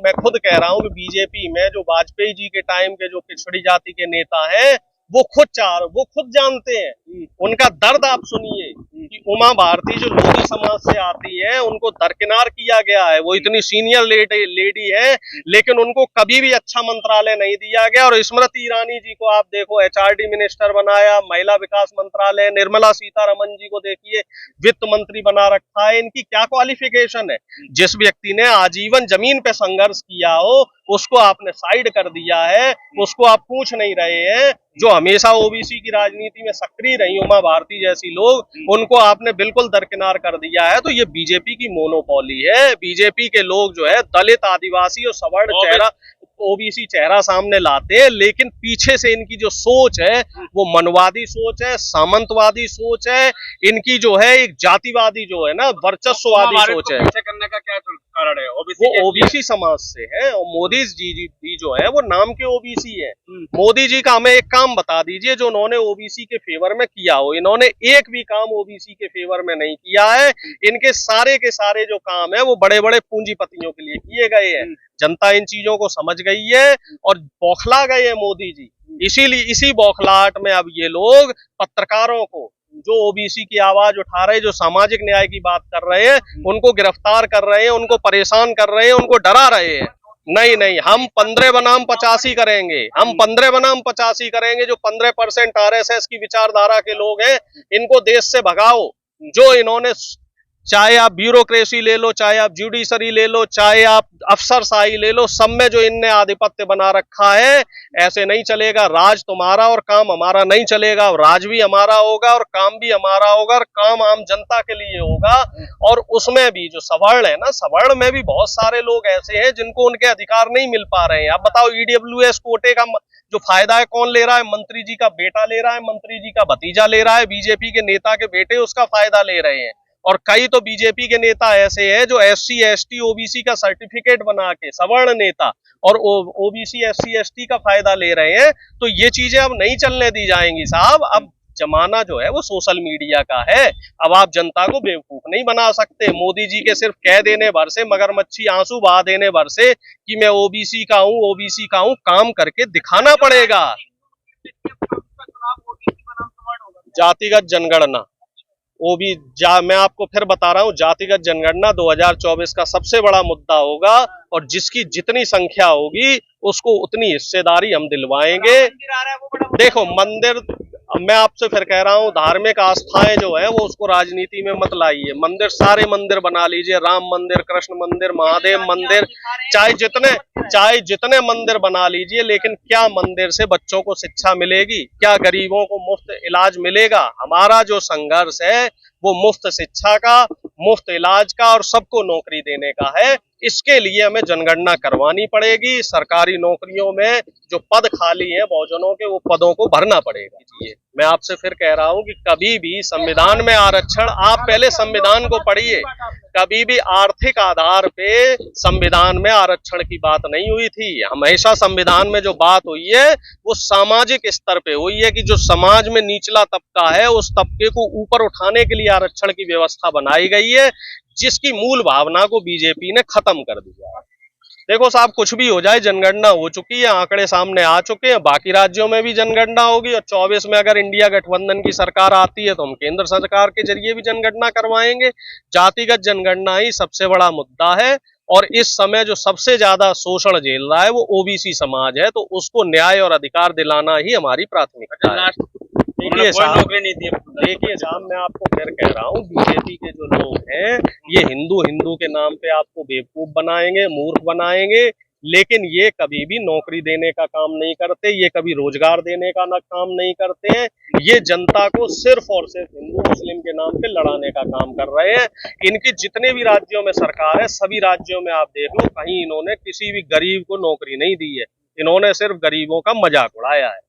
मैं खुद कह रहा हूँ कि बीजेपी में जो वाजपेयी जी के टाइम के जो पिछड़ी जाति के नेता हैं वो खुद जानते हैं। उनका दर्द आप सुनिए कि उमा भारती जो लोधी समाज से आती है उनको दरकिनार किया गया है। वो इतनी सीनियर लेडी है लेकिन उनको कभी भी अच्छा मंत्रालय नहीं दिया गया। और स्मृति ईरानी जी को आप देखो एचआरडी मिनिस्टर बनाया, महिला विकास मंत्रालय, निर्मला सीतारमण जी को देखिए वित्त मंत्री बना रखा है। इनकी क्या क्वालिफिकेशन है? जिस व्यक्ति ने आजीवन जमीन पे संघर्ष किया हो उसको आपने साइड कर दिया है, उसको आप पूछ नहीं रहे हैं। जो हमेशा ओबीसी की राजनीति में सक्रिय रही उमा भारती जैसी लोग, उनको आपने बिल्कुल दरकिनार कर दिया है। तो ये बीजेपी की मोनोपोली है। बीजेपी के लोग जो है दलित, आदिवासी और सवर्ण चेहरा, ओबीसी चेहरा सामने लाते हैं, लेकिन पीछे से इनकी जो सोच है वो मनवादी सोच है, सामंतवादी सोच है। इनकी जो है एक जातिवादी जो है ना, वर्चस्ववादी सोच है। पीछे करने का क्या कारण है? वो ओबीसी समाज से है और मोदी जी जो है वो नाम के ओबीसी है। मोदी जी का हमें एक काम बता दीजिए जो उन्होंने ओबीसी के फेवर में किया हो। इन्होंने एक भी काम ओबीसी के फेवर में नहीं किया है। इनके सारे के सारे जो काम है वो बड़े बड़े पूंजीपतियों के लिए किए गए हैं। जनता इन चीजों को समझ गई है और बौखला गए हैं मोदी जी। इसीलिए इसी बौखलाहट में अब ये लोग पत्रकारों को, जो ओबीसी की आवाज उठा रहे, जो सामाजिक न्याय की बात कर रहे हैं, उनको गिरफ्तार कर रहे हैं, उनको परेशान कर रहे हैं, उनको डरा रहे हैं। नहीं, हम 15 बनाम 85 करेंगे। हम 15 बनाम 85 करेंगे। जो 15% आरएसएस की विचारधारा के लोग हैं इनको देश से भगाओ। जो इन्होंने, चाहे आप ब्यूरोक्रेसी ले लो, चाहे आप जुडिशरी ले लो, चाहे आप अफसरशाही ले लो, सब में जो इनने आधिपत्य बना रखा है, ऐसे नहीं चलेगा। राज तुम्हारा और काम हमारा नहीं चलेगा। राज भी हमारा होगा और काम भी हमारा होगा और काम आम जनता के लिए होगा। और उसमें भी जो सवर्ण है ना, सवर्ण में भी बहुत सारे लोग ऐसे हैं जिनको उनके अधिकार नहीं मिल पा रहे हैं। आप बताओ ईडब्ल्यूएस कोटे का जो फायदा है कौन ले रहा है? मंत्री जी का बेटा ले रहा है, मंत्री जी का भतीजा ले रहा है, बीजेपी के नेता के बेटे उसका फायदा ले रहे हैं। और कई तो बीजेपी के नेता ऐसे हैं जो एससी एसटी ओबीसी का सर्टिफिकेट बना के, सवर्ण नेता और ओबीसी एससी एसटी का फायदा ले रहे हैं। तो ये चीजें अब नहीं चलने दी जाएंगी साहब। अब जमाना जो है वो सोशल मीडिया का है। अब आप जनता को बेवकूफ नहीं बना सकते। मोदी जी के सिर्फ कह देने भर से, मगरमच्छी आंसू बहा देने भर से कि मैं ओबीसी का हूं, काम करके दिखाना पड़ेगा। जातिगत जनगणना मैं आपको फिर बता रहा हूं, जातिगत जनगणना 2024 का सबसे बड़ा मुद्दा होगा और जिसकी जितनी संख्या होगी उसको उतनी हिस्सेदारी हम दिलवाएंगे। देखो मंदिर, मैं आपसे फिर कह रहा हूं, धार्मिक आस्थाएं जो है वो उसको राजनीति में मत लाइए। मंदिर, सारे मंदिर बना लीजिए, राम मंदिर, कृष्ण मंदिर, महादेव मंदिर, चाहे जितने मंदिर बना लीजिए, लेकिन क्या मंदिर से बच्चों को शिक्षा मिलेगी? क्या गरीबों को मुफ्त इलाज मिलेगा? हमारा जो संघर्ष है वो मुफ्त शिक्षा का, मुफ्त इलाज का और सबको नौकरी देने का है। इसके लिए हमें जनगणना करवानी पड़ेगी। सरकारी नौकरियों में जो पद खाली हैं बहुजनों के, वो पदों को भरना पड़ेगा। मैं आपसे फिर कह रहा हूं कि कभी भी संविधान में आरक्षण, आप पहले संविधान को पढ़िए, कभी भी आर्थिक आधार पे संविधान में आरक्षण की बात नहीं हुई थी। हमेशा संविधान में जो बात हुई है वो सामाजिक स्तर पे हुई है कि जो समाज में निचला तबका है उस तबके को ऊपर उठाने के लिए आरक्षण की व्यवस्था बनाई गई है, जिसकी मूल भावना को बीजेपी ने खत्म कर दिया है। देखो साहब, कुछ भी हो जाए, जनगणना हो चुकी है, आंकड़े सामने आ चुके हैं। बाकी राज्यों में भी जनगणना होगी और 24 में अगर इंडिया गठबंधन की सरकार आती है तो हम केंद्र सरकार के जरिए भी जनगणना करवाएंगे। जातिगत जनगणना ही सबसे बड़ा मुद्दा है और इस समय जो सबसे ज्यादा शोषण झेल रहा है वो ओबीसी समाज है। तो उसको न्याय और अधिकार दिलाना ही हमारी प्राथमिकता है। देखिए साहब, मैं आपको फिर कह रहा हूँ, बीजेपी के जो लोग हैं ये हिंदू के नाम पे आपको बेवकूफ बनाएंगे, मूर्ख बनाएंगे, लेकिन ये कभी भी नौकरी देने का काम नहीं करते, ये कभी रोजगार देने का काम नहीं करते हैं। ये जनता को सिर्फ और सिर्फ हिंदू मुस्लिम के नाम पे लड़ाने का काम कर रहे हैं। इनकी जितने भी राज्यों में सरकार है, सभी राज्यों में आप देख लो, कहीं इन्होंने किसी भी गरीब को नौकरी नहीं दी है। इन्होंने सिर्फ गरीबों का मजाक उड़ाया है।